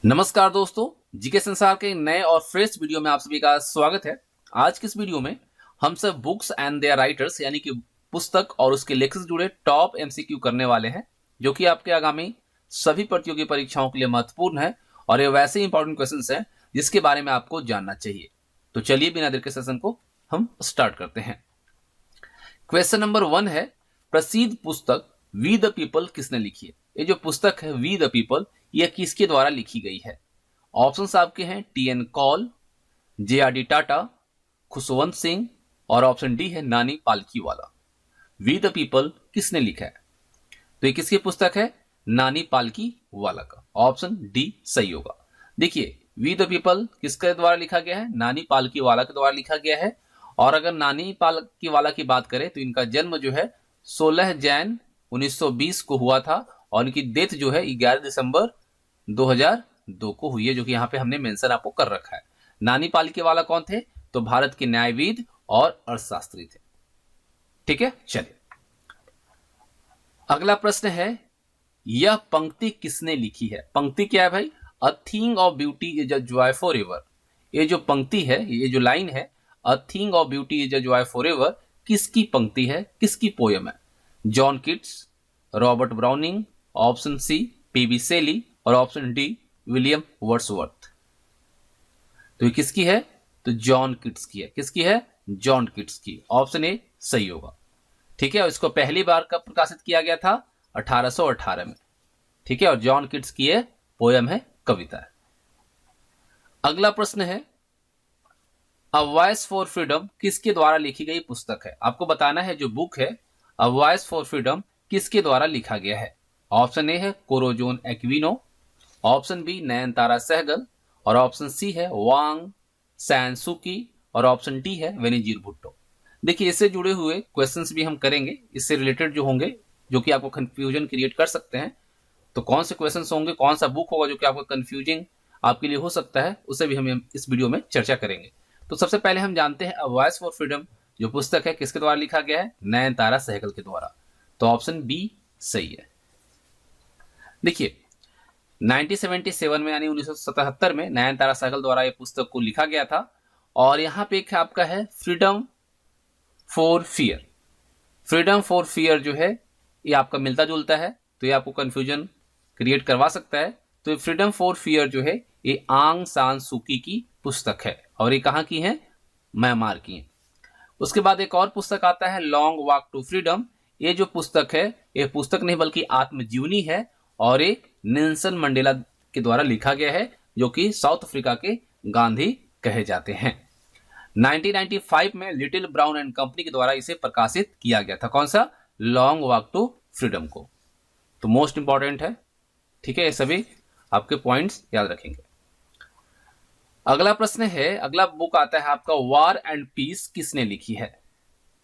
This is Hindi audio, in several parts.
नमस्कार दोस्तों, जीके संसार के नए और फ्रेश वीडियो में आप सभी का स्वागत है। आज की इस वीडियो में हम सब बुक्स एंड देयर राइटर्स यानी कि पुस्तक और उसके लेखक से जुड़े टॉप एमसीक्यू करने वाले हैं, जो कि आपके आगामी सभी प्रतियोगी परीक्षाओं के लिए महत्वपूर्ण है और ये वैसे इंपॉर्टेंट क्वेश्चंस हैं जिसके बारे में आपको जानना चाहिए। तो चलिए बिना देर के सेशन को हम स्टार्ट करते हैं। क्वेश्चन नंबर 1 है, प्रसिद्ध पुस्तक वी द पीपल किसने लिखी है? ये जो पुस्तक है वी द पीपल, यह किसके द्वारा लिखी गई है? ऑप्शंस आपके हैं टी.एन. कौल, जे.आर.डी. टाटा, खुशवंत सिंह और ऑप्शन डी है नानी पालकीवाला। वी द पीपल किसने लिखा है? तो ये किसकी पुस्तक है? नानी पालकीवाला का। ऑप्शन डी सही होगा। देखिए, वी द पीपल किसके द्वारा लिखा गया है? नानी पालकीवाला के द्वारा लिखा गया है। और अगर नानी पालकीवाला की बात करें तो इनका जन्म जो है 16 जैन 1920 को हुआ था और इनकी डेथ जो है 11 दिसंबर 2002 को हुई है, जो कि यहाँ पे हमने मेंशन आपको कर रखा है। नानी पालकीवाला कौन थे? तो भारत के न्यायविद और अर्थशास्त्री थे। ठीक है, चलिए अगला प्रश्न है, यह पंक्ति किसने लिखी है? पंक्ति क्या है भाई? A thing of beauty is a joy forever. ये जो पंक्ति है, ये जो लाइन है, a thing of beauty is a joy forever, किसकी पंक्ति है, किसकी पोयम है? John Keats, Robert Browning, option C PB Shelley और ऑप्शन डी विलियम वर्ड्सवर्थ। तो ये किसकी है? तो जॉन किट्स की है। किसकी है? जॉन किट्स की। ऑप्शन ए सही होगा। ठीक है, और इसको पहली बार कब प्रकाशित किया गया था? 1818 में। ठीक है, और जॉन किट्स की ये पोयम है, कविता है। अगला प्रश्न है, अ वॉइस फॉर फ्रीडम किसके द्वारा लिखी गई पुस्तक है? आपको बताना है जो बुक है अ वॉइस फॉर फ्रीडम किसके द्वारा लिखा गया है। ऑप्शन ए है Corazon Aquino, option B Nayantara Sahgal और ऑप्शन सी है वांग सैनसुकी और ऑप्शन डी है वेनिजीर भुट्टो। देखिए, इससे जुड़े हुए क्वेश्चंस भी हम करेंगे, इससे रिलेटेड जो होंगे, जो कि आपको कंफ्यूजन क्रिएट कर सकते हैं। तो कौन से क्वेश्चंस होंगे, कौन सा बुक होगा जो कि आपको कंफ्यूजिंग आपके लिए हो सकता है, उसे भी हम इस वीडियो में चर्चा करेंगे। तो सबसे पहले हम जानते हैं अ वॉइस फॉर फ्रीडम जो पुस्तक है किसके द्वारा लिखा गया है? नयनतारा सहगल के द्वारा। तो ऑप्शन बी सही है। देखिए, 1977 में यानी 1977 में नयनतारा सहगल द्वारा ये पुस्तक को लिखा गया था। और यहाँ पे एक आपका है freedom for fear. Freedom for fear जो है ये आपका मिलता जुलता है, तो ये आपको कंफ्यूजन क्रिएट करवा सकता है। तो फ्रीडम फॉर फियर जो है ये आंग सान सूकी की पुस्तक है और ये कहाँ की है? म्यांमार की है। उसके बाद एक और पुस्तक आता है लॉन्ग वॉक टू फ्रीडम। ये जो पुस्तक है ये पुस्तक नहीं बल्कि आत्मजीवनी है और ये नेल्सन मंडेला के द्वारा लिखा गया है, जो कि साउथ अफ्रीका के गांधी कहे जाते हैं। 1995 में लिटिल ब्राउन एंड कंपनी के द्वारा इसे प्रकाशित किया गया था। कौन सा? लॉन्ग वॉक टू फ्रीडम को। तो मोस्ट इंपॉर्टेंट है। ठीक है, ये सभी आपके पॉइंट्स याद रखेंगे। अगला प्रश्न है, अगला बुक आता है आपका वॉर एंड पीस किसने लिखी है?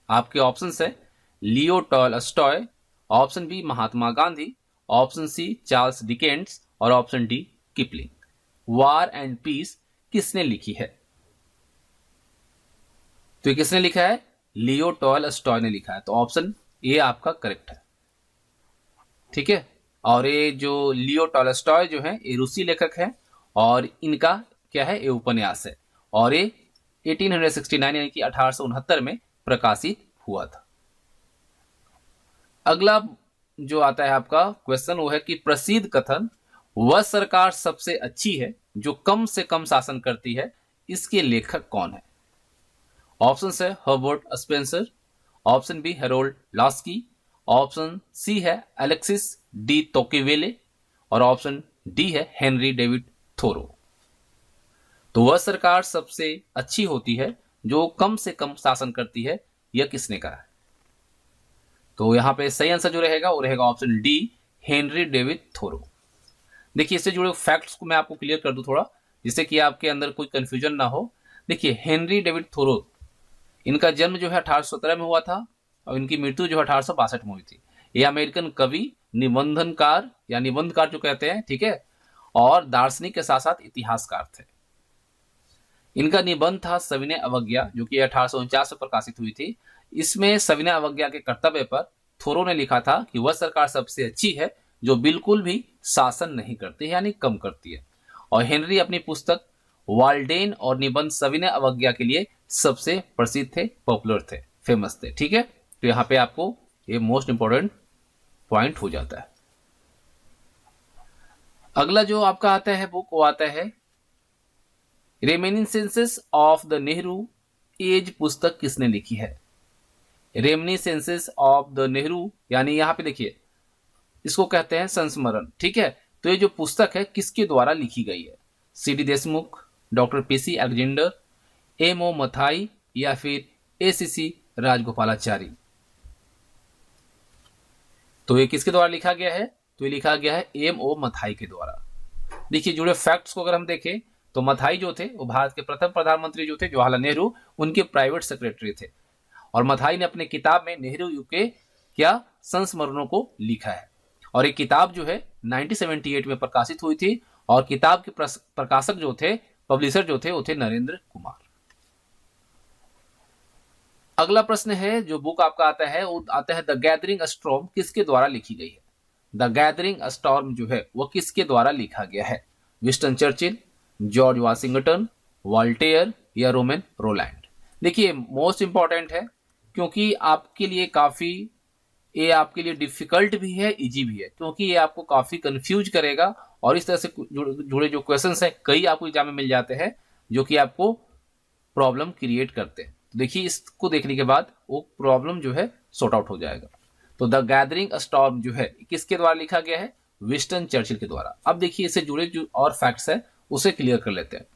आपके ऑप्शन है Leo Tolstoy, option B Mahatma Gandhi, option C Charles Dickens और option D Kipling. War and Peace किसने लिखी है? तो ये किसने लिखा है? लियो टॉलस्टॉय ने लिखा है। तो ऑप्शन ए आपका करेक्ट है। ठीक है, और ये जो लियो टॉलस्टॉय जो है ये रूसी लेखक है और इनका क्या है? ये उपन्यास है और ये 1869 यानी कि 1869 में प्रकाशित हुआ था। अगला जो आता है आपका क्वेश्चन वो है कि प्रसिद्ध कथन वह सरकार सबसे अच्छी है जो कम से कम शासन करती है, इसके लेखक कौन है? ऑप्शन है Herbert Spencer, option B Harold Laski, option C है अलेक्सिस डी तोकेवेले और ऑप्शन डी है हेनरी डेविड थोरो। तो वह सरकार सबसे अच्छी होती है जो कम से कम शासन करती है, यह किसने कहा है? तो यहां पे सही आंसर जो रहेगा वो रहेगा option D Henry David Thoreau. देखिए, इससे जुड़े फैक्ट्स को मैं आपको क्लियर कर दूं थोड़ा, जिससे कि आपके अंदर कोई कंफ्यूजन ना हो। देखिए, हेनरी डेविड थोरो, इनका जन्म जो है 1817 में हुआ था और इनकी मृत्यु जो है 1862 में हुई थी। ये अमेरिकन कवि, निबंधनकार या निबंधकार जो कहते हैं, ठीक है, और दार्शनिक के साथ साथ इतिहासकार थे। इनका निबंध था सविनय अवज्ञा, जो कि 1849 में प्रकाशित हुई थी। इसमें सविनय अवज्ञा के कर्तव्य पर थोरो ने लिखा था कि वह सरकार सबसे अच्छी है जो बिल्कुल भी शासन नहीं करती है, यानी कम करती है। और हेनरी अपनी पुस्तक वाल्डेन और निबंध सविनय अवज्ञा के लिए सबसे प्रसिद्ध थे, पॉपुलर थे, फेमस थे। ठीक है, तो यहां पे आपको ये मोस्ट इंपॉर्टेंट पॉइंट हो जाता है। अगला जो आपका आता है बुक वो आता है reminiscences of the Nehru as. पुस्तक किसने लिखी है? रेमिनिसेंसेस ऑफ द नेहरू, यानी यहां पे देखिए इसको कहते हैं संस्मरण। ठीक है, तो ये जो पुस्तक है किसके द्वारा लिखी गई है? CD. Deshmukh, doctor PC. Alexander, MO. Mathai या फिर ए.सी.सी. राजगोपालाचारी। तो ये किसके द्वारा लिखा गया है? तो ये लिखा गया है एम.ओ. मथाई के द्वारा। देखिए जुड़े फैक्ट्स को अगर हम देखें तो मथाई जो थे वो भारत के प्रथम प्रधानमंत्री जो थे जवाहरलाल नेहरू, उनके प्राइवेट सेक्रेटरी थे। और मथाई ने अपने किताब में नेहरू युग के क्या संस्मरणों को लिखा है। और ये किताब जो है 1978 में प्रकाशित हुई थी और किताब के प्रकाशक जो थे, पब्लिशर जो थे वो थे नरेंद्र कुमार। अगला प्रश्न है जो बुक आपका आता है वो आता है द गैदरिंग स्टॉर्म किसके द्वारा लिखी गई है? द गैदरिंग स्टॉर्म जो है वो किसके द्वारा लिखा गया है? Winston Churchill, George Washington, Voltaire या रोमन रोलैंड। देखिए मोस्ट इंपॉर्टेंट है क्योंकि आपके लिए काफी ये आपके लिए डिफिकल्ट भी है, इजी भी है, क्योंकि ये आपको काफी कंफ्यूज करेगा और इस तरह से जुड़े जो क्वेश्चंस हैं कई आपको एग्जाम में मिल जाते हैं जो कि आपको प्रॉब्लम क्रिएट करते हैं। तो देखिए इसको देखने के बाद वो प्रॉब्लम जो है सॉर्ट आउट हो जाएगा। तो द गैदरिंग स्टॉर्म जो है किसके द्वारा लिखा गया है? विंस्टन चर्चिल के द्वारा। अब देखिए इससे जुड़े जो और फैक्ट्स है उसे क्लियर कर लेते हैं।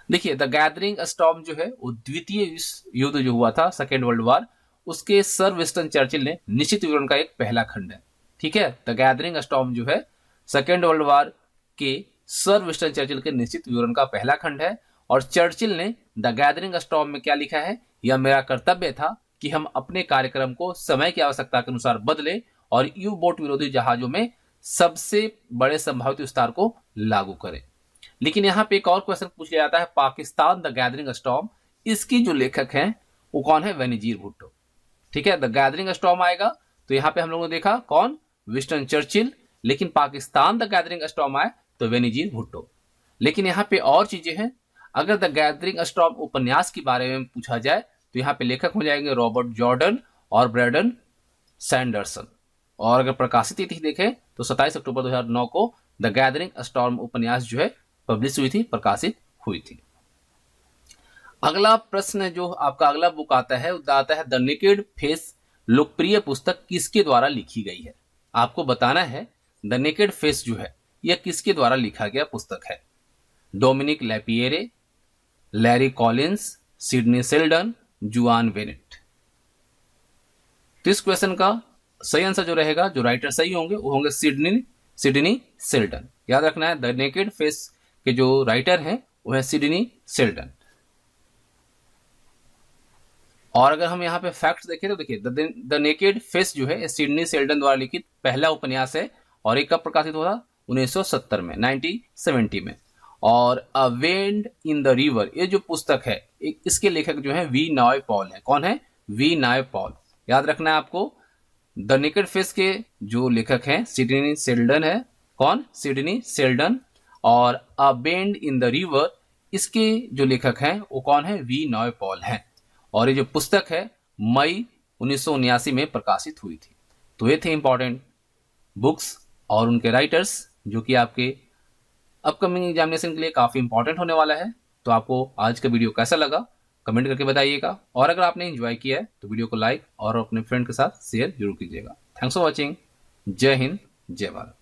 देखिए द गैदरिंग स्टॉर्म जो है वो द्वितीय विश्व युद्ध जो हुआ था, सेकेंड वर्ल्ड वॉर, उसके सर विंस्टन चर्चिल ने निश्चित विवरण का एक पहला खंड है। ठीक है, द गैदरिंग स्टॉर्म जो है सेकेंड वर्ल्ड वॉर के सर विंस्टन चर्चिल के निश्चित विवरण का पहला खंड है। और चर्चिल ने द गैदरिंग स्टॉर्म में क्या लिखा है? यह मेरा कर्तव्य था कि हम अपने कार्यक्रम को समय की आवश्यकता के अनुसार बदले और यू बोट विरोधी जहाजों में सबसे बड़े संभावित विस्तार को लागू करें। लेकिन यहाँ पे एक और क्वेश्चन पूछ लिया जाता है, पाकिस्तान द गैदरिंग स्टॉर्म, इसकी जो लेखक हैं वो कौन है? बेनजीर भुट्टो। ठीक है, द गैदरिंग स्टॉर्म आएगा तो यहाँ पे हम लोगों ने देखा कौन? Winston Churchill. लेकिन पाकिस्तान द गैदरिंग स्टॉर्म आए तो बेनजीर भुट्टो। लेकिन यहाँ पे और चीजें हैं। अगर द गैदरिंग स्टॉर्म उपन्यास के बारे में पूछा जाए तो यहाँ पे लेखक हो जाएंगे रॉबर्ट जॉर्डन और ब्रैडन सैंडरसन। और अगर प्रकाशित तिथि देखें तो 27 अक्टूबर 2009 को द गैदरिंग स्टॉर्म उपन्यास जो है पब्लिश हुई थी, प्रकाशित हुई थी। अगला प्रश्न जो आपका अगला बुक आता है वो आता है द नेकेड फेस। लोकप्रिय पुस्तक किसके द्वारा लिखी गई है? आपको बताना है द नेकेड फेस जो है यह किसके द्वारा लिखा गया पुस्तक है? Dominique Lapierre, Larry Collins, Sidney Sheldon, Juan Benet. तो इस क्वेश्चन का सही आंसर जो रहेगा, जो राइटर सही होंगे वो होंगे सिडनी शेल्डन। याद रखना है द नेकेड फेस के जो राइटर हैं वो है सिडनी शेल्डन। और अगर हम यहाँ पे फैक्ट्स देखें तो देखिए द नेकेड फेस जो है सिडनी शेल्डन द्वारा लिखित पहला उपन्यास है और एक कब प्रकाशित हुआ? 1970 में, 1970 में। और अ वेंड इन द रिवर ये जो पुस्तक है इसके लेखक जो है वी नायपॉल है। कौन है? वी नायपॉल। याद रखना है आपको द नेकेड फेस के जो लेखक हैं सिडनी शेल्डन है। कौन? Sidney Sheldon. और अ बेंड इन द रिवर इसके जो लेखक हैं वो कौन है? वी नायपॉल हैं। और ये जो पुस्तक है मई 1979 में प्रकाशित हुई थी। तो ये थे इंपॉर्टेंट बुक्स और उनके राइटर्स जो कि आपके अपकमिंग एग्जामिनेशन के लिए काफी इंपॉर्टेंट होने वाला है। तो आपको आज का वीडियो कैसा लगा कमेंट करके बताइएगा। और अगर आपने एंजॉय किया है तो वीडियो को लाइक और अपने फ्रेंड के साथ शेयर जरूर कीजिएगा। Thanks for watching. जय हिंद, जय भारत।